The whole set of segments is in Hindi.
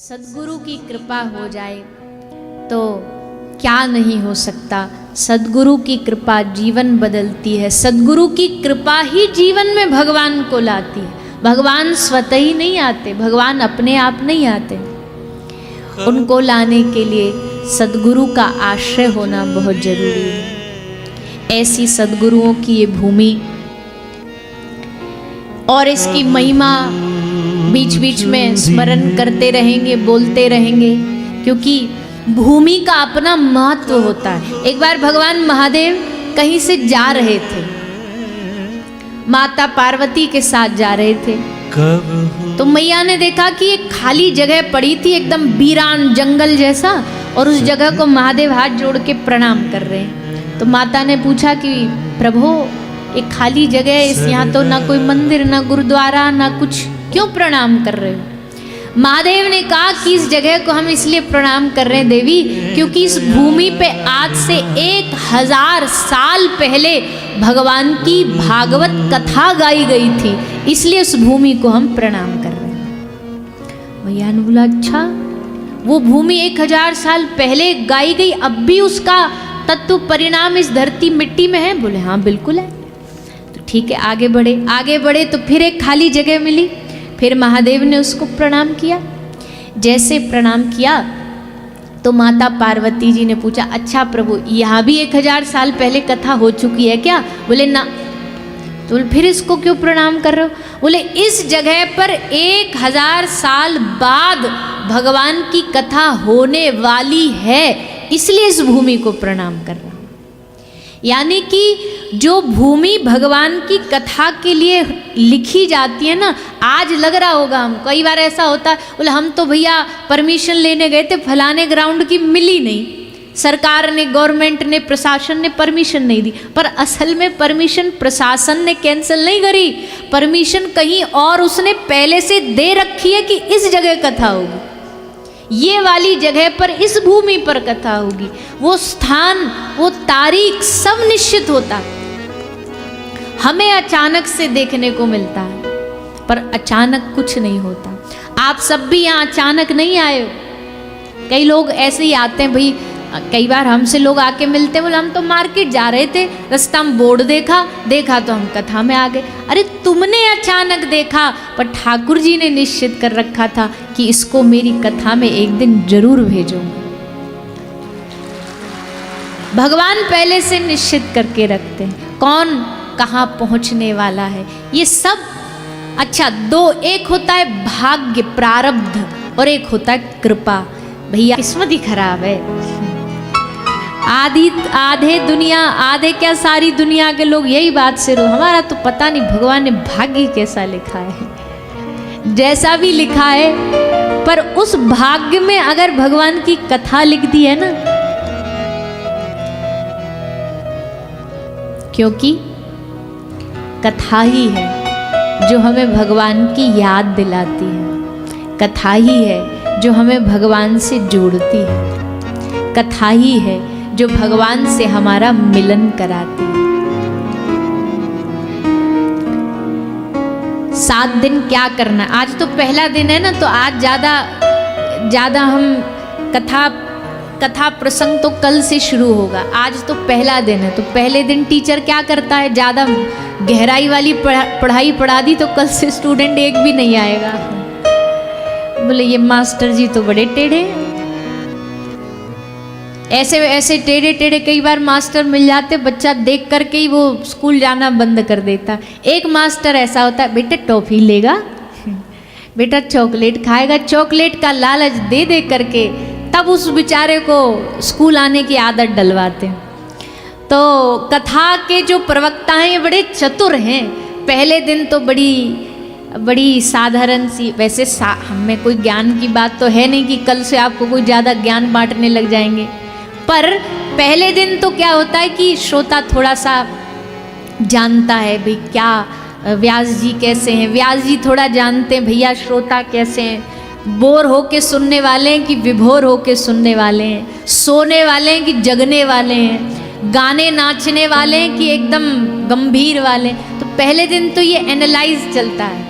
सद्गुरु की कृपा हो जाए तो क्या नहीं हो सकता। सद्गुरु की कृपा जीवन बदलती है। सद्गुरु की कृपा ही जीवन में भगवान को लाती है। भगवान स्वतः ही नहीं आते, भगवान अपने आप नहीं आते। उनको लाने के लिए सद्गुरु का आश्रय होना बहुत जरूरी है। ऐसी सद्गुरुओं की ये भूमि और इसकी महिमा बीच बीच में स्मरण करते रहेंगे, बोलते रहेंगे, क्योंकि भूमि का अपना महत्व होता है। एक बार भगवान महादेव कहीं से जा रहे थे, माता पार्वती के साथ जा रहे थे, तो मैया ने देखा कि एक खाली जगह पड़ी थी, एकदम वीरान जंगल जैसा, और उस जगह को महादेव हाथ जोड़ के प्रणाम कर रहे हैं। तो माता ने पूछा कि प्रभु एक खाली जगह है, इस यहाँ तो ना कोई मंदिर, ना गुरुद्वारा, ना कुछ, क्यों प्रणाम कर रहे हो? महादेव ने कहा कि इस जगह को हम इसलिए प्रणाम कर रहे हैं देवी, क्योंकि इस भूमि पे आज से 1000 साल पहले भगवान की भागवत कथा गाई गई थी, इसलिए उस भूमि को हम प्रणाम कर रहे हैं। भैया ने बोला अच्छा, वो भूमि 1000 साल पहले गाई गई, अब भी उसका तत्व परिणाम इस धरती मिट्टी में है? बोले हाँ बिल्कुल है। तो ठीक है, आगे बढ़े तो फिर एक खाली जगह मिली, फिर महादेव ने उसको प्रणाम किया। जैसे प्रणाम किया तो माता पार्वती जी ने पूछा अच्छा प्रभु यहाँ भी 1000 साल पहले कथा हो चुकी है क्या? बोले ना। तो फिर इसको क्यों प्रणाम कर रहे हो? बोले इस जगह पर 1000 साल बाद भगवान की कथा होने वाली है, इसलिए इस भूमि को प्रणाम कर रहा हूं। यानी कि जो भूमि भगवान की कथा के लिए लिखी जाती है ना, आज लग रहा होगा हम, कई बार ऐसा होता है, बोले हम तो भैया परमिशन लेने गए थे, फलाने ग्राउंड की मिली नहीं, सरकार ने, गवर्नमेंट ने, प्रशासन ने परमिशन नहीं दी। पर असल में परमिशन प्रशासन ने कैंसिल नहीं करी, परमिशन कहीं और उसने पहले से दे रखी है कि इस जगह कथा होगी, ये वाली जगह पर, इस भूमि पर कथा होगी। वो स्थान, वो तारीख सब निश्चित होता है। हमें अचानक से देखने को मिलता है, पर अचानक कुछ नहीं होता। आप सब भी यहाँ अचानक नहीं आए हो। कई लोग ऐसे ही आते हैं भाई, कई बार हमसे लोग आके मिलते, बोले हम तो मार्केट जा रहे थे, रास्ता में बोर्ड देखा तो हम कथा में आ गए। अरे तुमने अचानक देखा, पर ठाकुर जी ने निश्चित कर रखा था कि इसको मेरी कथा में एक दिन जरूर भेजूंगा। भगवान पहले से निश्चित करके रखते हैं कौन कहाँ पहुंचने वाला है, ये सब। अच्छा, एक होता है भाग्य, प्रारब्ध, और एक होता है कृपा। भैया किस्मत ही खराब है। आधे क्या सारी दुनिया के लोग यही बात से रो, हमारा तो पता नहीं भगवान ने भाग्य कैसा लिखा है, जैसा भी लिखा है, पर उस भाग्य में अगर भगवान की कथा लिख दी है ना, क्योंकि कथा ही है जो हमें भगवान की याद दिलाती है, कथा ही है जो हमें भगवान से जोड़ती है, कथा ही है जो भगवान से हमारा मिलन कराती है। 7 दिन क्या करना, आज तो पहला दिन है ना, तो आज ज़्यादा हम कथा प्रसंग तो कल से शुरू होगा, आज तो पहला दिन है। तो पहले दिन टीचर क्या करता है, ज़्यादा गहराई वाली पढ़ाई पढ़ा दी तो कल से स्टूडेंट एक भी नहीं आएगा। बोले ये मास्टर जी तो बड़े टेढ़े, ऐसे टेढ़े कई बार मास्टर मिल जाते, बच्चा देख करके ही वो स्कूल जाना बंद कर देता। एक मास्टर ऐसा होता है, बेटा टॉफी लेगा, बेटा चॉकलेट खाएगा, चॉकलेट का लालच दे करके तब उस बेचारे को स्कूल आने की आदत डलवाते हैं। तो कथा के जो प्रवक्ता हैं ये बड़े चतुर हैं। पहले दिन तो बड़ी साधारण सी, वैसे हमें कोई ज्ञान की बात तो है नहीं कि कल से आपको कोई ज़्यादा ज्ञान बांटने लग जाएंगे, पर पहले दिन तो क्या होता है कि श्रोता थोड़ा सा जानता है भाई क्या व्यास जी कैसे हैं, व्यास जी थोड़ा जानते हैं भैया श्रोता कैसे हैं, बोर होके सुनने वाले हैं कि विभोर होके सुनने वाले हैं, सोने वाले हैं कि जगने वाले हैं, गाने नाचने वाले हैं कि एकदम गंभीर वाले हैं। तो पहले दिन तो ये एनालाइज चलता है,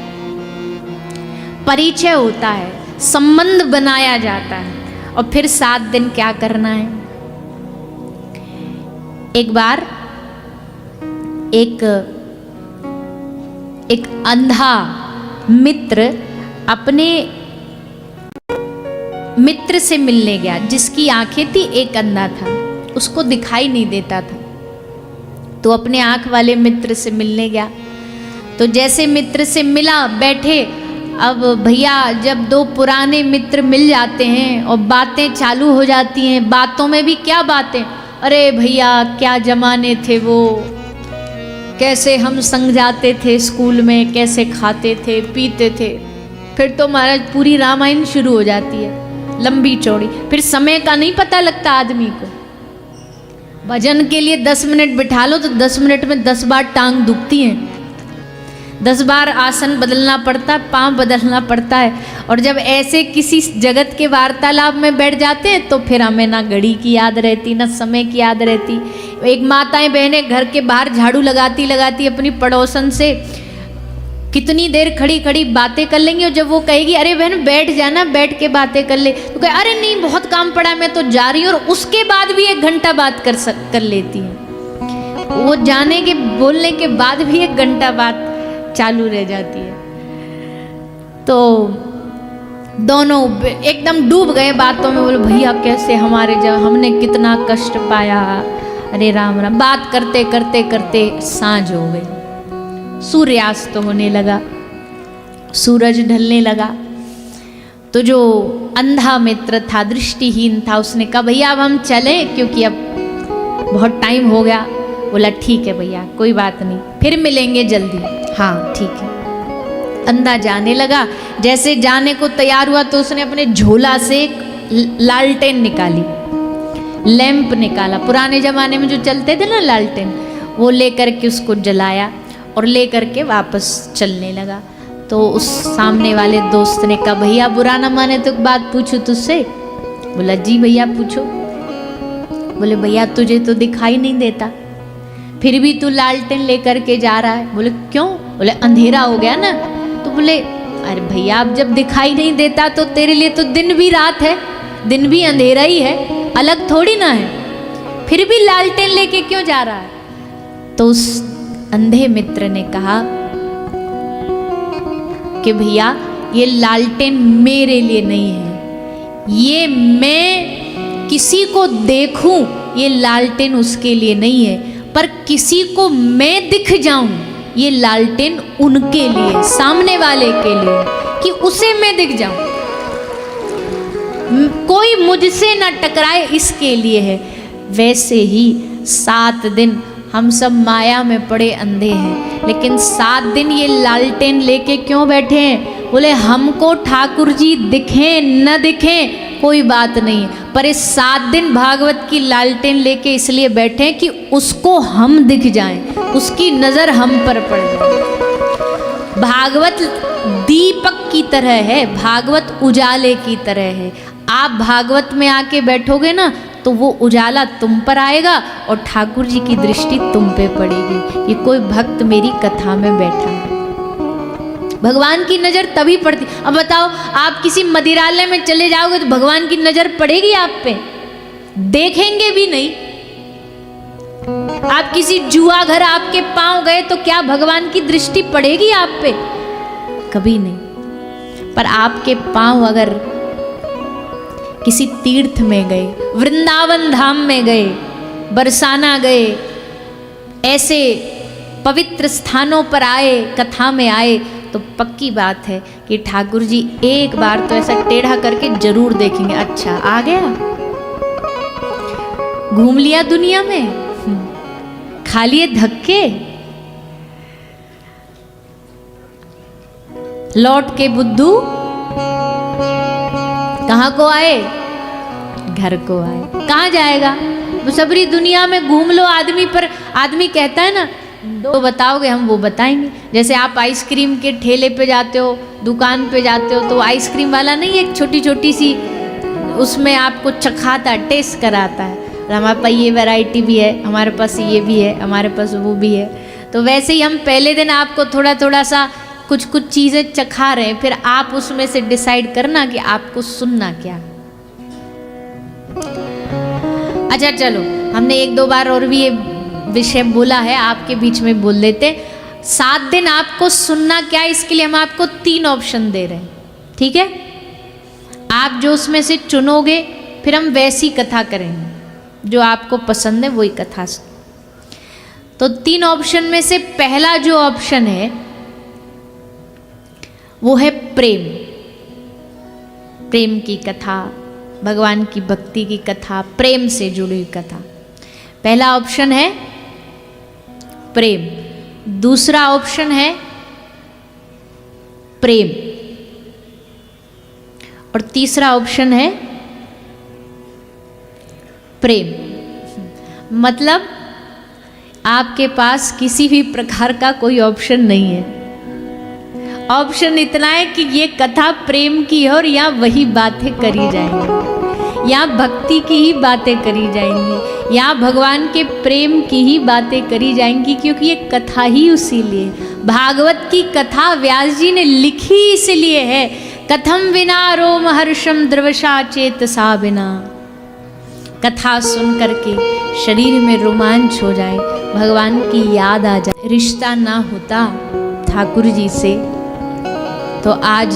परिचय होता है, संबंध बनाया जाता है। और फिर 7 दिन क्या करना है? एक बार एक अंधा मित्र अपने मित्र से मिलने गया, जिसकी आंखें थी, एक अंधा था, उसको दिखाई नहीं देता था। तो अपने आंख वाले मित्र से मिलने गया। तो जैसे मित्र से मिला, बैठे। अब भैया जब 2 पुराने मित्र मिल जाते हैं और बातें चालू हो जाती हैं, बातों में भी क्या बातें, अरे भैया क्या जमाने थे वो, कैसे हम संग जाते थे स्कूल में, कैसे खाते थे पीते थे। फिर तो महाराज पूरी रामायण शुरू हो जाती है, लंबी चौड़ी। फिर समय का नहीं पता लगता आदमी को। भजन के लिए 10 मिनट बिठा लो तो 10 मिनट में 10 बार टांग दुखती है, 10 बार आसन बदलना पड़ता है, पाँव बदलना पड़ता है। और जब ऐसे किसी जगत के वार्तालाप में बैठ जाते हैं तो फिर हमें ना घड़ी की याद रहती, ना समय की याद रहती। एक माताएं बहनें घर के बाहर झाड़ू लगाती लगाती अपनी पड़ोसन से कितनी देर खड़ी खड़ी बातें कर लेंगी। और जब वो कहेगी अरे बहन बैठ जाना, बैठ के बातें कर ले, तो कहे अरे नहीं बहुत काम पड़ा, मैं तो जा रही हूँ। और उसके बाद भी 1 घंटा बात कर लेती है। वो जाने के बोलने के बाद भी 1 घंटा बात चालू रह जाती है। तो दोनों एकदम डूब गए बातों में। बोले भैया कैसे हमारे, जब हमने कितना कष्ट पाया, अरे राम राम। बात करते करते करते सांझ हो गई, सूर्यास्त होने लगा, सूरज ढलने लगा। तो जो अंधा मित्र था, दृष्टिहीन था, उसने कहा भैया अब हम चलें क्योंकि अब बहुत टाइम हो गया। बोला ठीक है भैया कोई बात नहीं, फिर मिलेंगे जल्दी। हाँ ठीक है। अंधा जाने लगा। जैसे जाने को तैयार हुआ तो उसने अपने झोला से एक लालटेन निकाली, लैंप निकाला। पुराने जमाने में जो चलते थे ना लालटेन, वो लेकर के उसको जलाया और लेकर के वापस चलने लगा। तो उस सामने वाले दोस्त ने कहा भैया बुरा ना माने तो एक बात पूछूं तुझसे। बोला जी भैया पूछो। बोले भैया तुझे तो दिखाई नहीं देता, फिर भी तू लालटेन लेकर के जा रहा है। बोले क्यों? बोले अंधेरा हो गया ना। तो बोले अरे भैया अब जब दिखाई नहीं देता तो तेरे लिए तो दिन भी रात है, दिन भी अंधेरा ही है, अलग थोड़ी ना है, फिर भी लालटेन लेके क्यों जा रहा है? तो उस अंधे मित्र ने कहा कि भैया ये लालटेन मेरे लिए नहीं है, ये मैं किसी को देखूं ये लालटेन उसके लिए नहीं है, पर किसी को मैं दिख जाऊं ये लालटेन उनके लिए, सामने वाले के लिए, कि उसे मैं दिख जाऊं, कोई मुझसे ना टकराए इसके लिए है। वैसे ही 7 दिन हम सब माया में पड़े अंधे हैं, लेकिन 7 दिन ये लालटेन लेके क्यों बैठे हैं? बोले हमको ठाकुर जी दिखें न दिखें कोई बात नहीं, पर इस 7 दिन भागवत की लालटेन लेके इसलिए बैठे हैं कि उसको हम दिख जाएं, उसकी नजर हम पर पड़ जाए। भागवत दीपक की तरह है, भागवत उजाले की तरह है। आप भागवत में आके बैठोगे ना तो वो उजाला तुम पर आएगा और ठाकुर जी की दृष्टि तुम पे पड़ेगी। ये कोई भक्त मेरी कथा में बैठा है, भगवान की नजर तभी पड़ती। अब बताओ आप किसी मदिरालय में चले जाओगे तो भगवान की नजर पड़ेगी आप पे? देखेंगे भी नहीं। आप किसी जुआ घर आपके पांव गए तो क्या भगवान की दृष्टि पड़ेगी आप पे? कभी नहीं। पर आपके पांव अगर किसी तीर्थ में गए, वृंदावन धाम में गए, बरसाना गए, ऐसे पवित्र स्थानों पर आए, कथा में आए, तो पक्की बात है कि ठाकुर जी एक बार तो ऐसा टेढ़ा करके जरूर देखेंगे। अच्छा आ गया, घूम लिया दुनिया में, खा लिए धक्के, लौट के बुद्धू कहाँ को आए? घर को आए। कहाँ जाएगा? सबरी दुनिया में घूम लो आदमी, पर आदमी कहता है ना दो बताओगे हम वो बताएंगे। जैसे आप आइसक्रीम के ठेले पे जाते हो, दुकान पे जाते हो, तो आइसक्रीम वाला नहीं एक छोटी छोटी सी उसमें आपको चखाता, टेस्ट कराता है, हमारे पास ये वैरायटी भी है, हमारे पास ये भी है, हमारे पास वो भी है। तो वैसे ही हम पहले दिन आपको थोड़ा थोड़ा सा कुछ कुछ चीज़ें चखा रहे हैं, फिर आप उसमें से डिसाइड करना कि आपको सुनना क्या। अच्छा चलो, हमने एक दो बार और भी ये विषय बोला है, आपके बीच में बोल देते। 7 दिन आपको सुनना क्या, इसके लिए हम आपको 3 ऑप्शन दे रहे हैं, ठीक है। आप जो उसमें से चुनोगे, फिर हम वैसी कथा करेंगे जो आपको पसंद है, वही कथा। तो 3 ऑप्शन में से पहला जो ऑप्शन है वो है प्रेम। प्रेम की कथा, भगवान की भक्ति की कथा, प्रेम से जुड़ी हुई कथा। पहला ऑप्शन है प्रेम। दूसरा ऑप्शन है प्रेम। और तीसरा ऑप्शन है प्रेम। मतलब आपके पास किसी भी प्रकार का कोई ऑप्शन नहीं है। ऑप्शन इतना है कि ये कथा प्रेम की है और यहाँ वही बातें करी जाएंगी, यहाँ भक्ति की ही बातें करी जाएंगी, यहाँ भगवान के प्रेम की ही बातें करी जाएंगी, क्योंकि ये कथा ही उसी लिए। भागवत की कथा व्यास जी ने लिखी इसलिए है, कथम विना रोम हर्षम द्रवशा चेतसा बिना। कथा सुन करके शरीर में रोमांच हो जाए, भगवान की याद आ जाए। रिश्ता ना होता ठाकुर जी से तो आज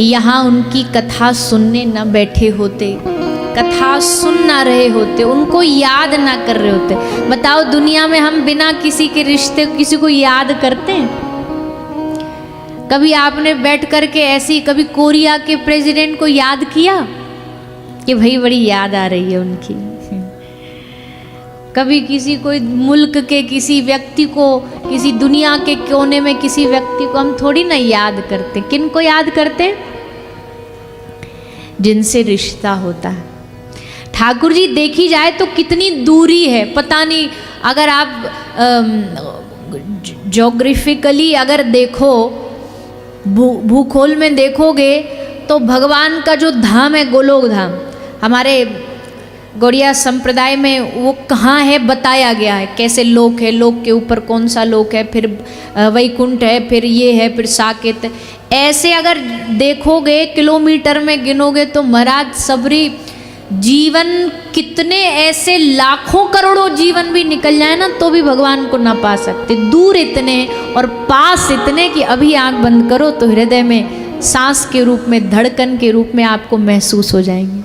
यहाँ उनकी कथा सुनने न बैठे होते, कथा सुन ना रहे होते, उनको याद ना कर रहे होते। बताओ, दुनिया में हम बिना किसी के रिश्ते किसी को याद करते हैं? कभी आपने बैठ करके ऐसी कभी कोरिया के प्रेसिडेंट को याद किया कि भाई बड़ी याद आ रही है उनकी? कभी किसी कोई मुल्क के किसी व्यक्ति को, किसी दुनिया के कोने में किसी व्यक्ति को हम थोड़ी ना याद करते। किन को याद करते? जिनसे रिश्ता होता है। ठाकुर जी देखी जाए तो कितनी दूरी है, पता नहीं। अगर आप ज्योग्राफिकली अगर देखो, भूगोल में देखोगे तो भगवान का जो धाम है गोलोक धाम, हमारे गौड़िया संप्रदाय में वो कहाँ है बताया गया है, कैसे लोक है, लोक के ऊपर कौन सा लोक है, फिर वैकुंठ है, फिर ये है, फिर साकेत है। ऐसे अगर देखोगे किलोमीटर में गिनोगे तो महाराज सबरी जीवन कितने ऐसे लाखों करोड़ों जीवन भी निकल जाए ना तो भी भगवान को ना पा सकते। दूर इतने और पास इतने कि अभी आंख बंद करो तो हृदय में सांस के रूप में, धड़कन के रूप में आपको महसूस हो जाएंगे।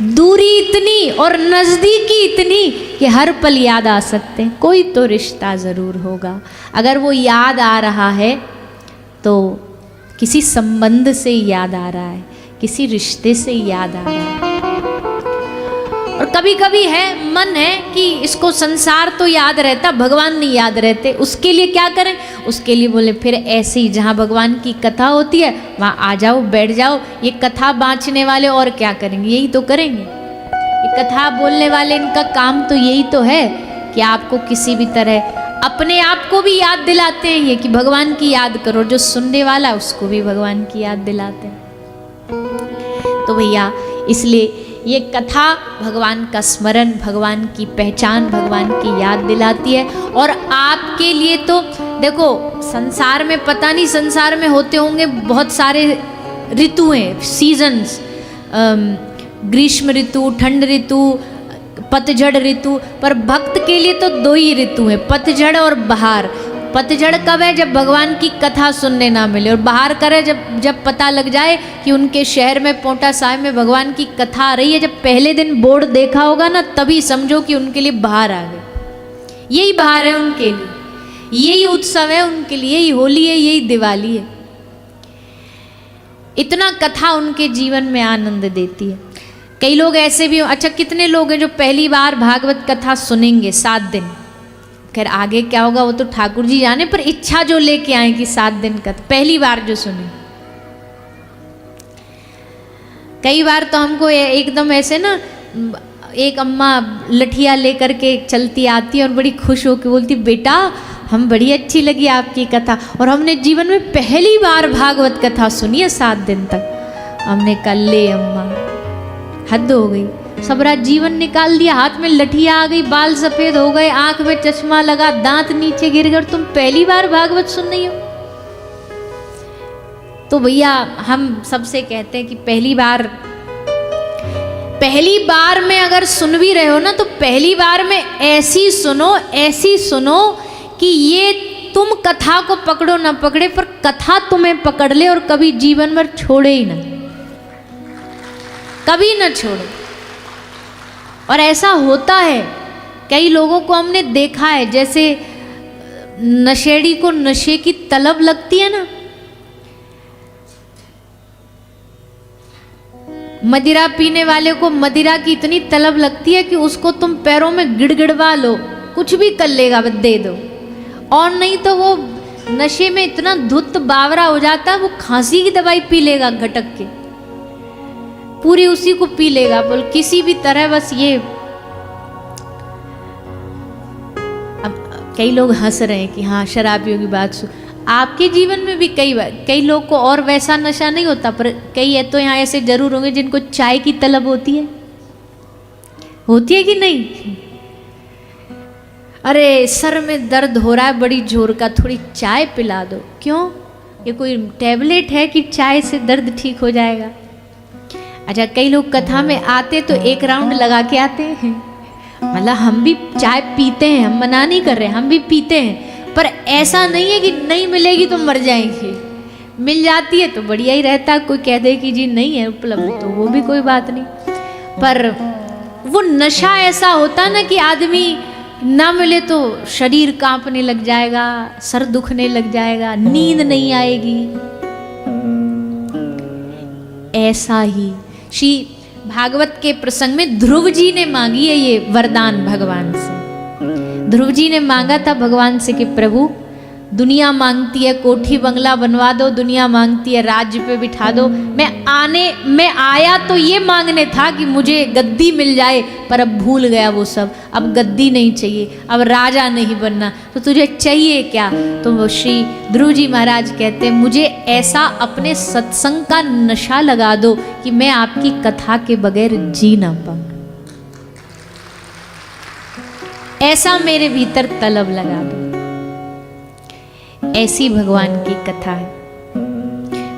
दूरी इतनी और नज़दीकी इतनी कि हर पल याद आ सकते हैं। कोई तो रिश्ता ज़रूर होगा। अगर वो याद आ रहा है तो किसी संबंध से याद आ रहा है, किसी रिश्ते से याद आ रहा है। और कभी कभी है मन है कि इसको संसार तो याद रहता, भगवान नहीं याद रहते। उसके लिए क्या करें? उसके लिए बोले फिर ऐसे ही जहाँ भगवान की कथा होती है वहाँ आ जाओ, बैठ जाओ। ये कथा बाँचने वाले और क्या करेंगे? यही तो करेंगे। ये कथा बोलने वाले, इनका काम तो यही तो है कि आपको किसी भी तरह अपने आप को भी याद दिलाते हैं ये कि भगवान की याद करो। जो सुनने वाला उसको भी भगवान की याद दिलाते हैं। तो भैया इसलिए ये कथा भगवान का स्मरण, भगवान की पहचान, भगवान की याद दिलाती है। और आपके लिए तो देखो, संसार में पता नहीं, संसार में होते होंगे बहुत सारे ऋतु हैं, सीजन्स, ग्रीष्म ऋतु, ठंड ऋतु, पतझड़ ऋतु। पर भक्त के लिए तो 2 ही ऋतु हैं, पतझड़ और बहार। पतझड़ कब है? जब भगवान की कथा सुनने ना मिले। और बहार करे जब पता लग जाए कि उनके शहर में पोंटा साहिब में भगवान की कथा आ रही है। जब पहले दिन बोर्ड देखा होगा ना, तभी समझो कि उनके लिए बहार आ गई। यही बहार है उनके लिए, यही उत्सव है उनके लिए, यही होली है, यही दिवाली है। इतना कथा उनके जीवन में आनंद देती है। कई लोग ऐसे भी, अच्छा कितने लोग हैं जो पहली बार भागवत कथा सुनेंगे 7 दिन? खैर आगे क्या होगा वो तो ठाकुर जी जाने, पर इच्छा जो लेके आए कि 7 दिन का पहली बार जो सुने। कई बार तो हमको एकदम ऐसे ना, एक अम्मा लठिया लेकर के चलती आती है और बड़ी खुश होकर बोलती, बेटा हम बड़ी अच्छी लगी आपकी कथा, और हमने जीवन में पहली बार भागवत कथा सुनी है 7 दिन तक। हमने कहा ले अम्मा, हद हो गई, सबरा जीवन निकाल दिया, हाथ में लठिया आ गई, बाल सफेद हो गए, आंख में चश्मा लगा, दांत नीचे गिर गए, तुम पहली बार भागवत सुन रही हो। तो भैया हम सबसे कहते हैं कि पहली बार में अगर सुन भी रहे हो ना, तो पहली बार में ऐसी सुनो कि ये तुम कथा को पकड़ो ना पकड़े, पर कथा तुम्हें पकड़ ले और कभी जीवन भर छोड़े ही ना, कभी ना छोड़ो। और ऐसा होता है, कई लोगों को हमने देखा है, जैसे नशेड़ी को नशे की तलब लगती है ना, मदिरा पीने वाले को मदिरा की इतनी तलब लगती है कि उसको तुम पैरों में गिड़गिड़वा लो, कुछ भी कर लेगा, बस दे दो। और नहीं तो वो नशे में इतना धुत बावरा हो जाता है, वो खांसी की दवाई पी लेगा घटक के, पूरी उसी को पी लेगा, बोल किसी भी तरह बस ये। अब कई लोग हंस रहे हैं कि हाँ शराबियों की बात सुन, आपके जीवन में भी कई लोग को और वैसा नशा नहीं होता, पर कई है तो यहाँ ऐसे जरूर होंगे जिनको चाय की तलब होती है कि नहीं? अरे सर में दर्द हो रहा है बड़ी जोर का, थोड़ी चाय पिला दो। क्यों? ये कोई टैबलेट है कि चाय से दर्द ठीक हो जाएगा? अच्छा, कई लोग कथा में आते तो एक राउंड लगा के आते हैं, मतलब हम भी चाय पीते हैं, हम मना नहीं कर रहे, हम भी पीते हैं, पर ऐसा नहीं है कि नहीं मिलेगी तो मर जाएंगे, मिल जाती है तो बढ़िया ही रहता है। कोई कह दे कि जी नहीं है उपलब्ध तो वो भी कोई बात नहीं, पर वो नशा ऐसा होता ना कि आदमी ना मिले तो शरीर कांपने लग जाएगा, सर दुखने लग जाएगा, नींद नहीं आएगी। ऐसा ही श्री भागवत के प्रसंग में ध्रुव जी ने मांगी है ये वरदान भगवान से। ध्रुव जी ने मांगा था भगवान से कि प्रभु दुनिया मांगती है कोठी बंगला बनवा दो, दुनिया मांगती है राज्य पे बिठा दो, मैं आया तो ये मांगने था कि मुझे गद्दी मिल जाए, पर अब भूल गया वो सब, अब गद्दी नहीं चाहिए, अब राजा नहीं बनना, तो तुझे चाहिए क्या? तो वो श्री ध्रुव जी महाराज कहते हैं मुझे ऐसा अपने सत्संग का नशा लगा दो कि मैं आपकी कथा के बगैर जी ना पाऊं, ऐसा मेरे भीतर तलब लगा दो। ऐसी भगवान की कथा है।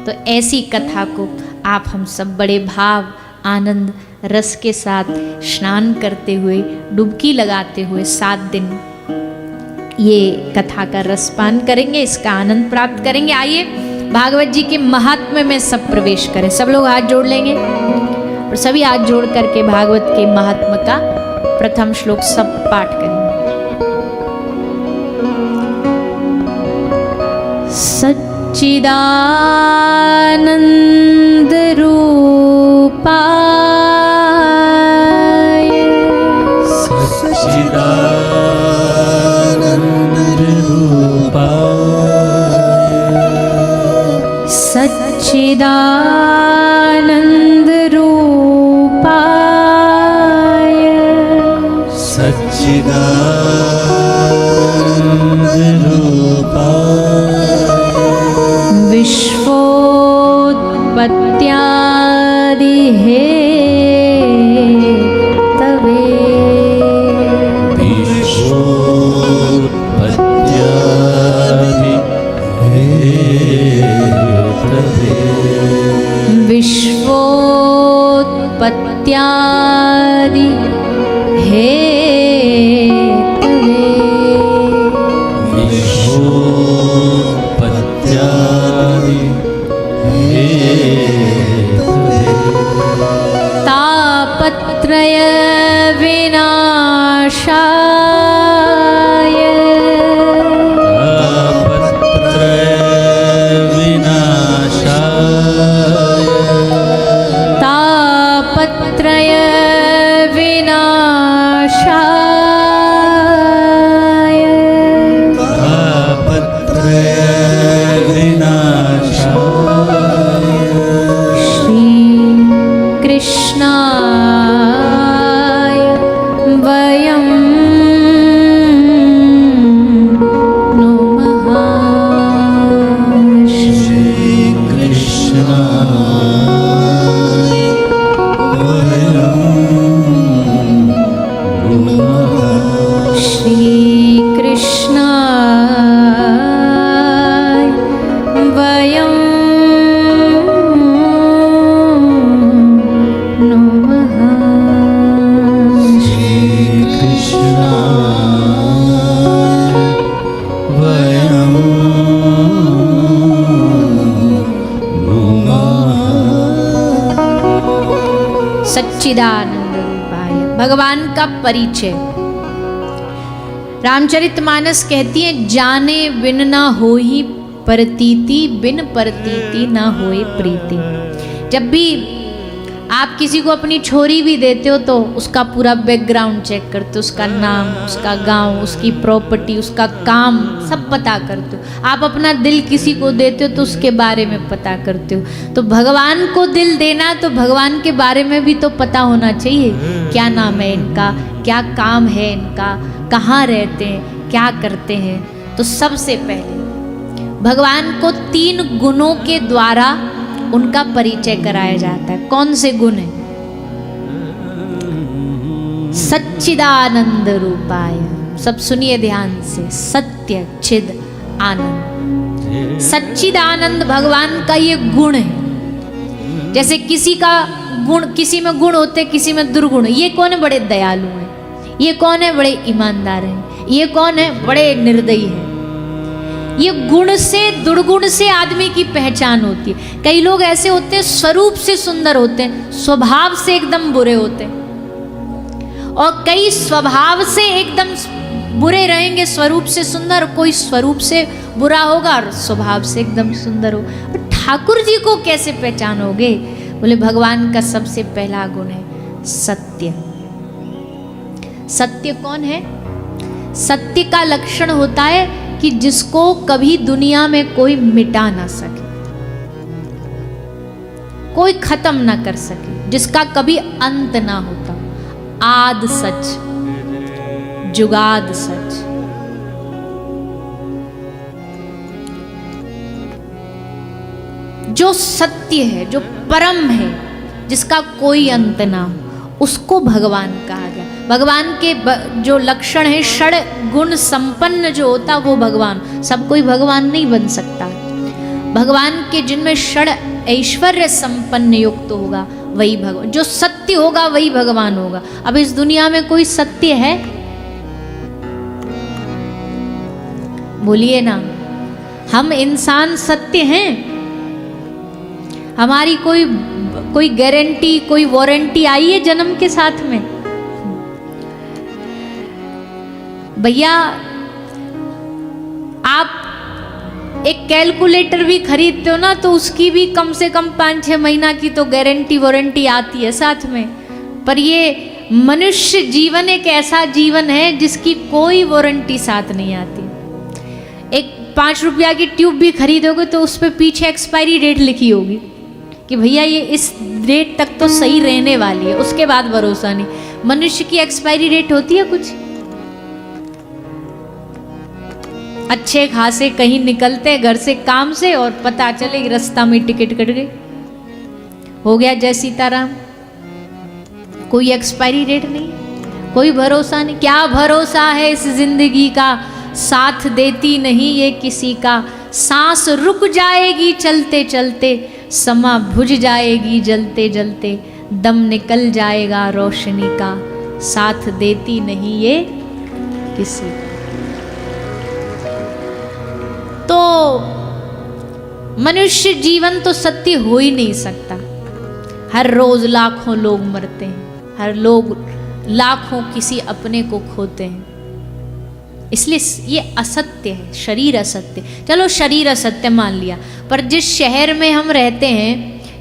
तो ऐसी कथा को आप हम सब बड़े भाव आनंद रस के साथ स्नान करते हुए, डुबकी लगाते हुए 7 दिन ये कथा का रसपान करेंगे, इसका आनंद प्राप्त करेंगे। आइए भागवत जी के महात्म्य में सब प्रवेश करें। सब लोग हाथ जोड़ लेंगे और सभी हाथ जोड़ करके भागवत के महात्म्य का प्रथम श्लोक सब पाठ करें। सच्चिदानंद रूपाय सच्चिदानंद रूपाय सच्चिदानंद रूपाय सच्चिदानंद रूपाय विश्वोत्पत्त्यादि हेतवे विश्वोत्पत्त्यादि हेतवे विश्वोत्पत्त्यादि हेतवे विश्वोत्पत्त्यादि हेतवे तापत्रय विनाशाय तापत्रय विनाशाय तापत्रय विनाशाय तापत्रय विनाशाय श्री कृष्णाय वयं नमः। श्री कृष्णाय वयं सच्चिदानंद रूपाय। भगवान का परिचय रामचरितमानस कहती है, जाने बिन ना होई प्रतीति, बिन प्रतीति ना होए प्रीति। जब भी आप किसी को अपनी छोरी भी देते हो तो उसका पूरा बैकग्राउंड चेक करते हो, उसका नाम, उसका गांव, उसकी प्रॉपर्टी, उसका काम सब पता करते हो। आप अपना दिल किसी को देते हो तो उसके बारे में पता करते हो। तो भगवान को दिल देना तो भगवान के बारे में भी तो पता होना चाहिए। क्या नाम है इनका, क्या काम है इनका, कहाँ रहते हैं, क्या करते हैं। तो सबसे पहले भगवान को 3 गुणों के द्वारा उनका परिचय कराया जाता है। कौन से गुण है? सच्चिदानंद रूपाय। सब सुनिए ध्यान से, सत्य चिद आनंद। सच्चिदानंद भगवान का ये गुण है। जैसे किसी का गुण, किसी में गुण होते, किसी में दुर्गुण। ये कौन है? बड़े दयालु हैं। ये कौन है? बड़े ईमानदार हैं। ये कौन है? बड़े निर्दयी हैं। ये गुण से, दुर्गुण से आदमी की पहचान होती है। कई लोग ऐसे होते हैं स्वरूप से सुंदर होते हैं, स्वभाव से एकदम बुरे होते हैं। और कई स्वभाव से एकदम बुरे रहेंगे, स्वरूप से सुंदर। कोई स्वरूप से बुरा होगा और स्वभाव से एकदम सुंदर हो। ठाकुर जी को कैसे पहचानोगे? बोले भगवान का सबसे पहला गुण है सत्य। सत्य कौन है? सत्य का लक्षण होता है कि जिसको कभी दुनिया में कोई मिटा ना सके, कोई खत्म ना कर सके, जिसका कभी अंत ना होता। आद सच, जुगाद सच। जो सत्य है, जो परम है, जिसका कोई अंत ना हो, उसको भगवान कहा गया। भगवान के जो लक्षण है, षड गुण संपन्न जो होता वो भगवान। सब कोई भगवान नहीं बन सकता। भगवान के जिनमें षड ऐश्वर्य संपन्न युक्त होगा वही भगवान। जो सत्य होगा वही भगवान होगा। अब इस दुनिया में कोई सत्य है? बोलिए ना। हम इंसान सत्य हैं? हमारी कोई गारंटी, कोई वारंटी आई है जन्म के साथ में? भैया आप एक कैलकुलेटर भी खरीदते हो ना, तो उसकी भी कम से कम 5-6 महीना की तो गारंटी वारंटी आती है साथ में। पर ये मनुष्य जीवन एक ऐसा जीवन है जिसकी कोई वारंटी साथ नहीं आती। एक 5 रुपया की ट्यूब भी खरीदोगे तो उस पर पीछे एक्सपायरी डेट लिखी होगी कि भैया ये इस डेट तक तो सही रहने वाली है, उसके बाद भरोसा नहीं। मनुष्य की एक्सपायरी डेट होती है कुछ? अच्छे खासे कहीं निकलते घर से काम से और पता चले रास्ता में टिकट कट गई, हो गया जय सीताराम। कोई एक्सपायरी डेट नहीं, कोई भरोसा नहीं। क्या भरोसा है इस जिंदगी का, साथ देती नहीं ये किसी का। सांस रुक जाएगी चलते चलते, समा बुझ जाएगी जलते जलते, दम निकल जाएगा रोशनी का, साथ देती नहीं ये किसी। तो मनुष्य जीवन तो सत्य हो ही नहीं सकता। हर रोज लाखों लोग मरते हैं, हर लोग लाखों किसी अपने को खोते हैं। इसलिए ये असत्य है, शरीर असत्य। चलो शरीर असत्य मान लिया, पर जिस शहर में हम रहते हैं,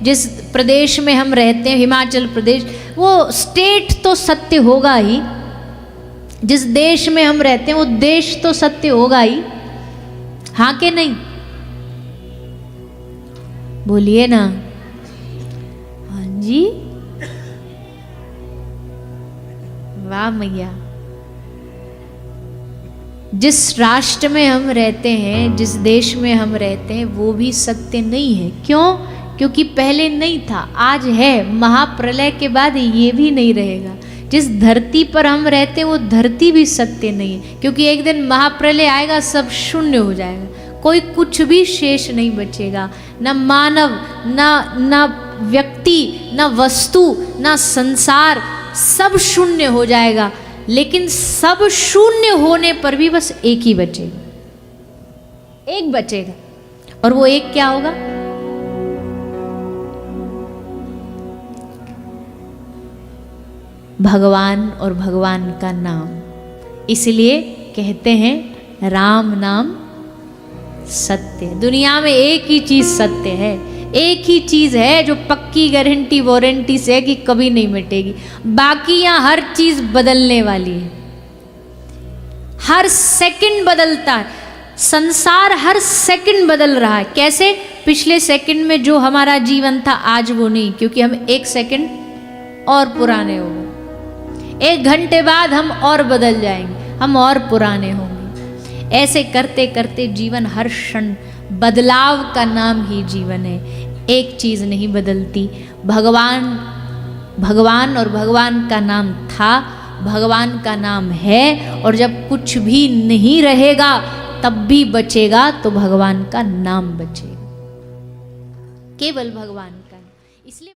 जिस प्रदेश में हम रहते हैं, हिमाचल प्रदेश, वो स्टेट तो सत्य होगा ही। जिस देश में हम रहते हैं वो देश तो सत्य होगा ही। हाँ कि नहीं? बोलिए ना। हाँ जी, वाह मैया। जिस राष्ट्र में हम रहते हैं, जिस देश में हम रहते हैं, वो भी सत्य नहीं है। क्यों? क्योंकि पहले नहीं था, आज है। महाप्रलय के बाद ये भी नहीं रहेगा। जिस धरती पर हम रहते हैं वो धरती भी सत्य नहीं है, क्योंकि एक दिन महाप्रलय आएगा, सब शून्य हो जाएगा, कोई कुछ भी शेष नहीं बचेगा। न मानव, न व्यक्ति, न वस्तु, न संसार, सब शून्य हो जाएगा। लेकिन सब शून्य होने पर भी बस एक ही बचेगा, एक बचेगा। और वो एक क्या होगा? भगवान और भगवान का नाम। इसलिए कहते हैं राम नाम सत्य। दुनिया में एक ही चीज सत्य है, एक ही चीज है जो पक्की गारंटी वारंटी से है कि कभी नहीं मिटेगी। बाकी यहाँ हर चीज बदलने वाली है, हर सेकंड बदलता है। संसार हर सेकंड बदल रहा है। कैसे? पिछले सेकंड में जो हमारा जीवन था आज वो नहीं, क्योंकि हम एक सेकंड और पुराने हो गए। 1 घंटे बाद हम और बदल जाएंगे, हम और पुराने होंगे। ऐसे करते करते जीवन हर क्षण बदलाव का नाम ही जीवन है। एक चीज नहीं बदलती, भगवान और भगवान का नाम था, भगवान का नाम है, और जब कुछ भी नहीं रहेगा तब भी बचेगा तो भगवान का नाम बचेगा, केवल भगवान का। इसलिए